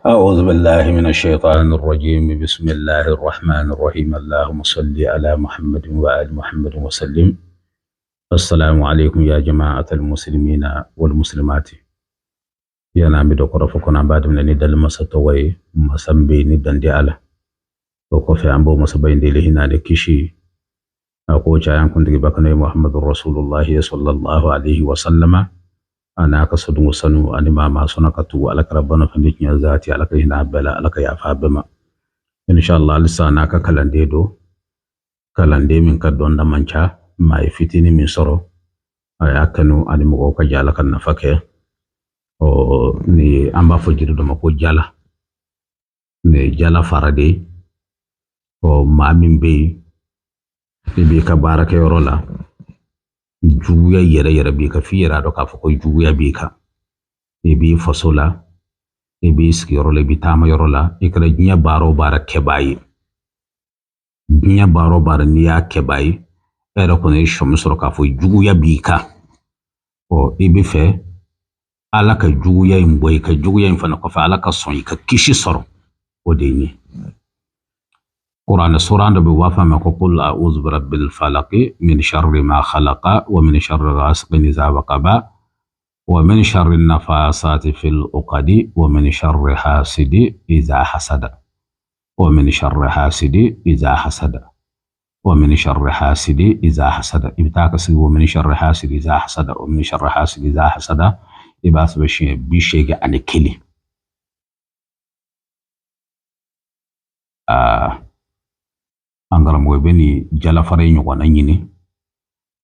أعوذ بالله من الشيطان الرجيم بسم الله الرحمن الرحيم اللهم صل على محمد وآل محمد وسلم. السلام عليكم يا جماعة المسلمين والمسلمات. يا نامي دكتور فكنا بعد من ندل مسطوي مسامبي ندن دي على وكفي أمبو مسبين دي لهنا لكشي أقول جايان كنت بكني محمد رسول الله صلى الله عليه وسلم. أنا كسد مسنو أنا ما صنعتو على كربنا فندق ذاتي على كهنا بلا على كيا فابما إن شاء الله لسه أنا كلندي من كدون دمانشا ما يفتيني من سرو أكنو أنا مغوكا جالا كنا فكه أو ني أمبا فجر دمكو جالا ني جالا فردي أو ما من بي كبارك يرولا juguya yere bika fiyera do ka fako juguya bika bi fasola bi skiro le bitama yorola ikra nya baro bara kebayi nya baro bara niya kebayi era ko ne shomsoro ka fo juguya bika o bi fe alaka juguya imboy ka juguya infana ko fa alaka son ka kishi soro o de ni قرآن سورة بوافا ما قل أعوذ برب الفلق من شر ما خلق ومن شر غاسق إذا وقب ومن شر النفاثات في العقد ومن شر حاسد إذا حسد ومن شر حاسد إذا حسد ومن شر حاسد إذا حسد إبتاكس ومن شر حاسد إذا حسد ومن شر حاسد إذا حسد إباس بشيء عن كلي angara mo beni jala faray nyugo na nyini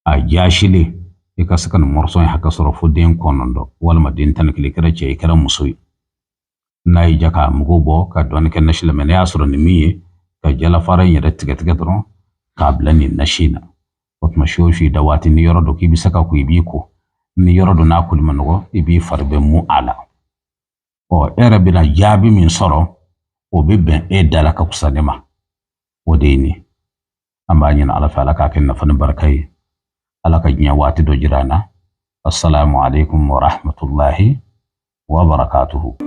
a jashile e kasakan morson haka soro fudden konondo walma din tan kili kera che kera musuy nay jaka mugo bo ka don ken nashila men yasro ni miye ka jala faray nyada tiga dron kabla ni nashina otma shoshi dawati ni yorodo ki bisaka ku ibiko ni yorodo na kul manogo ibi farbe mu ala o era bila jabi min soro o bibben e dala ka kusanema وديني أما أن على فعلك كنا فنبركي على كجنيا واتي دو جرانا. السلام عليكم ورحمة الله وبركاته.